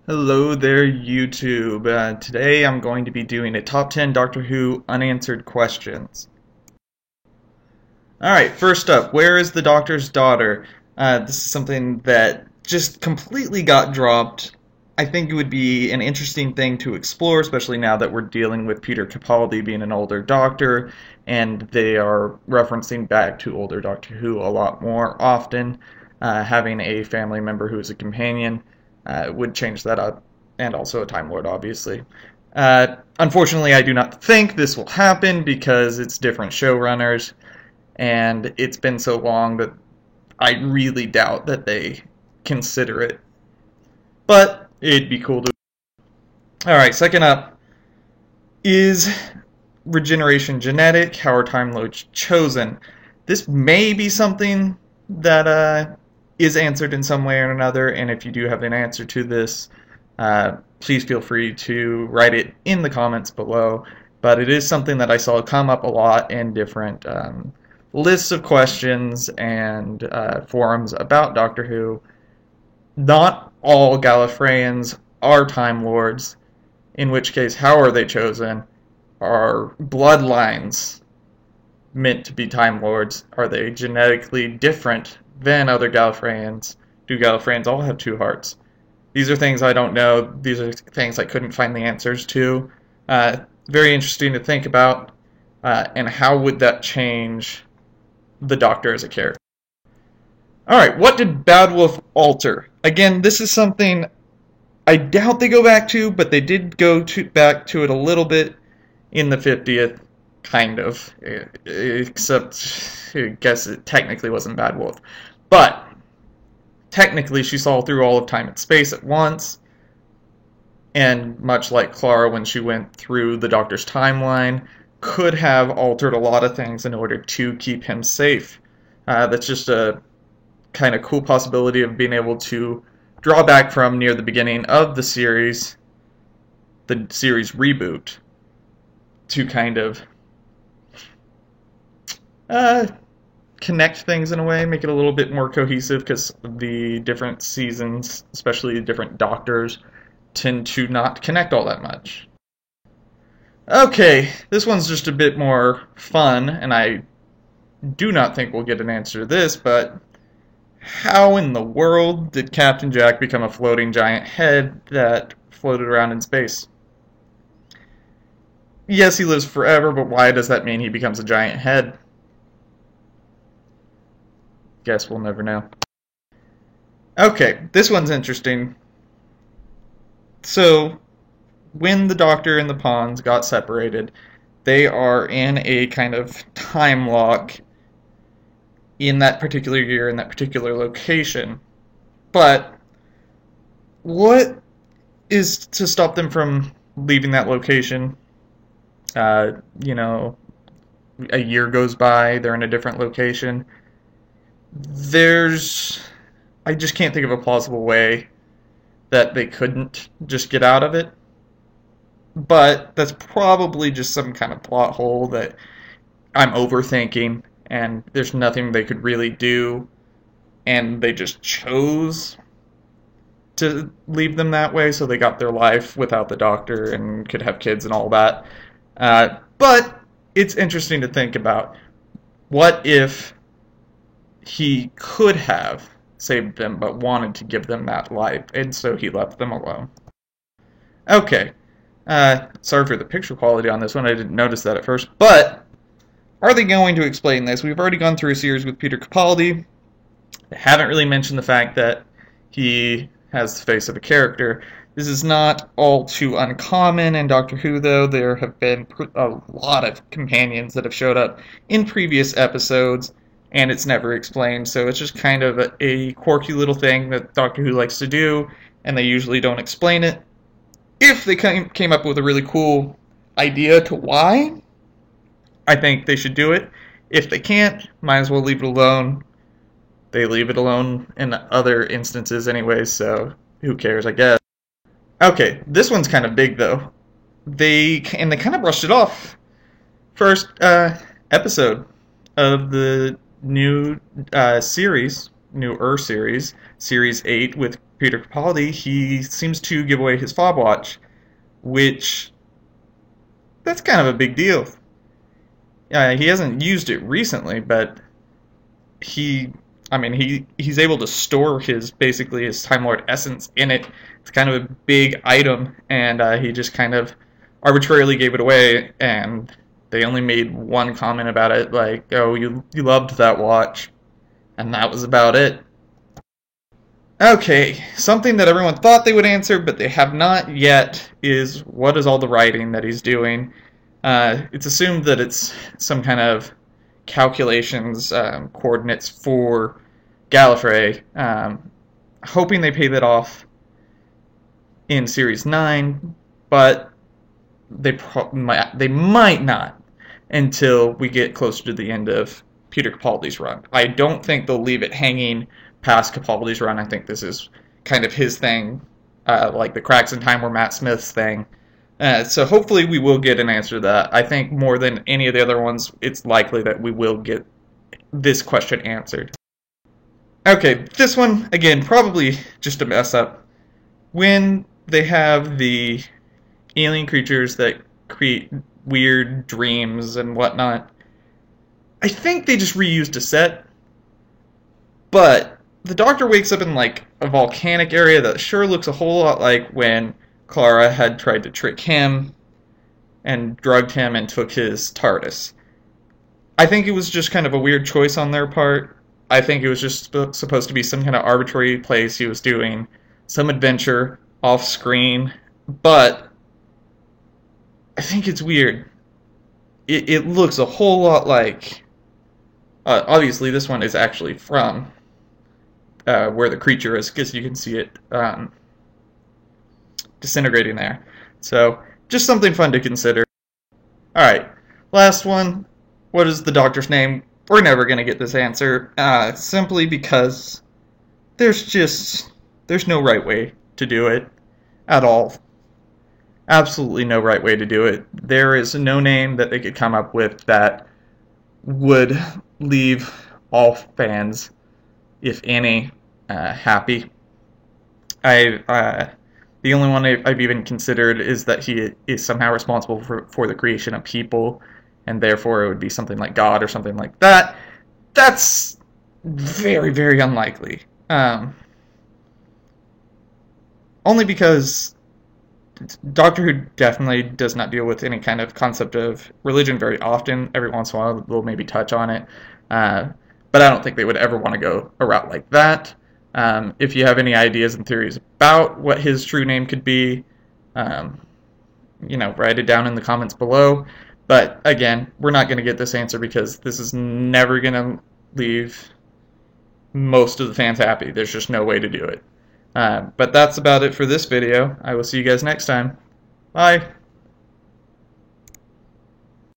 Hello there, YouTube. Today I'm going to be doing a top 10 Doctor Who unanswered questions. Alright, first up, where is the Doctor's daughter? This is something that just completely got dropped. I think it would be an interesting thing to explore, especially now that we're dealing with Peter Capaldi being an older Doctor, and they are referencing back to older Doctor Who a lot more often. Having a family member who is a companion would change that up, and also a Time Lord, obviously. Unfortunately, I do not think this will happen because it's different showrunners, and it's been so long that I really doubt that they consider it. But it'd be cool to. Alright, second up, is regeneration genetic? How are Time Lords chosen? This may be something that is answered in some way or another, and if you do have an answer to this, please feel free to write it in the comments below. But it is something that I saw come up a lot in different lists of questions and forums about Doctor Who. Not all Gallifreyans are Time Lords, in which case, how are they chosen? Are bloodlines meant to be Time Lords? Are they genetically different than other Gallifreyans? Do Gallifreyans all have two hearts? These are things I don't know. These are things I couldn't find the answers to. Very interesting to think about. And how would that change the Doctor as a character? Alright, what did Bad Wolf alter? Again, this is something I doubt they go back to, but they did go back to it a little bit in the 50th, kind of. Except, I guess it technically wasn't Bad Wolf. But, technically she saw through all of time and space at once, and much like Clara when she went through the Doctor's timeline, could have altered a lot of things in order to keep him safe. That's just a kind of cool possibility of being able to draw back from near the beginning of the series reboot, to kind of connect things in a way, make it a little bit more cohesive, because the different seasons, especially the different Doctors, tend to not connect all that much. Okay, this one's just a bit more fun, and I do not think we'll get an answer to this, but how in the world did Captain Jack become a floating giant head that floated around in space? Yes, he lives forever, but why does that mean he becomes a giant head? Guess we'll never know. Okay, this one's interesting. So, when the Doctor and the Ponds got separated, they are in a kind of time lock in that particular year, in that particular location. But what is to stop them from leaving that location? A year goes by, they're in a different location. I just can't think of a plausible way that they couldn't just get out of it. But that's probably just some kind of plot hole that I'm overthinking, and there's nothing they could really do, and they just chose to leave them that way, so they got their life without the Doctor and could have kids and all that. But it's interesting to think about. What if he could have saved them but wanted to give them that life, and so he left them alone? Okay. Sorry for the picture quality on this one. I didn't notice that at first. But are they going to explain this? We've already gone through a series with Peter Capaldi. They haven't really mentioned the fact that he has the face of a character. This is not all too uncommon in Doctor Who, though. There have been a lot of companions that have showed up in previous episodes, and it's never explained. So it's just kind of a quirky little thing that Doctor Who likes to do, and they usually don't explain it. If they came up with a really cool idea to why, I think they should do it. If they can't, might as well leave it alone. They leave it alone in other instances anyways, so who cares, I guess. Okay, this one's kind of big, though. They kind of brushed it off. First episode of the new series, Series 8 with Peter Capaldi, he seems to give away his fob watch, which that's kind of a big deal. He hasn't used it recently, but he, I mean, he's able to store basically his Time Lord essence in it. It's kind of a big item, and he just kind of arbitrarily gave it away, and they only made one comment about it, like, "Oh, you loved that watch," and that was about it. Okay, something that everyone thought they would answer, but they have not yet, is what is all the writing that he's doing? It's assumed that it's some kind of calculations, coordinates for Gallifrey, hoping they pay that off in Series 9, but they might not until we get closer to the end of Peter Capaldi's run. I don't think they'll leave it hanging past Capaldi's run. I think this is kind of his thing, like the Cracks in Time were Matt Smith's thing. So hopefully we will get an answer to that. I think more than any of the other ones, it's likely that we will get this question answered. Okay, this one, again, probably just a mess up. When they have the alien creatures that create weird dreams and whatnot, I think they just reused a set, but the Doctor wakes up in like a volcanic area that sure looks a whole lot like when Clara had tried to trick him and drugged him and took his TARDIS. I think it was just kind of a weird choice on their part. I think it was just supposed to be some kind of arbitrary place he was doing, some adventure off screen, but I think it's weird. It looks a whole lot like... obviously, this one is actually from where the creature is, because you can see it disintegrating there. So, just something fun to consider. Alright, last one. What is the Doctor's name? We're never going to get this answer, simply because there's no right way to do it at all. Absolutely no right way to do it. There is no name that they could come up with that would leave all fans, if any, happy. The only one I've even considered is that he is somehow responsible for the creation of people, and therefore it would be something like God or something like that. That's very, very unlikely. Only because Doctor Who definitely does not deal with any kind of concept of religion very often. Every once in a while they'll maybe touch on it, but I don't think they would ever want to go a route like that. If you have any ideas and theories about what his true name could be, write it down in the comments below. But again, we're not going to get this answer because this is never going to leave most of the fans happy. There's just no way to do it. But that's about it for this video. I will see you guys next time. Bye!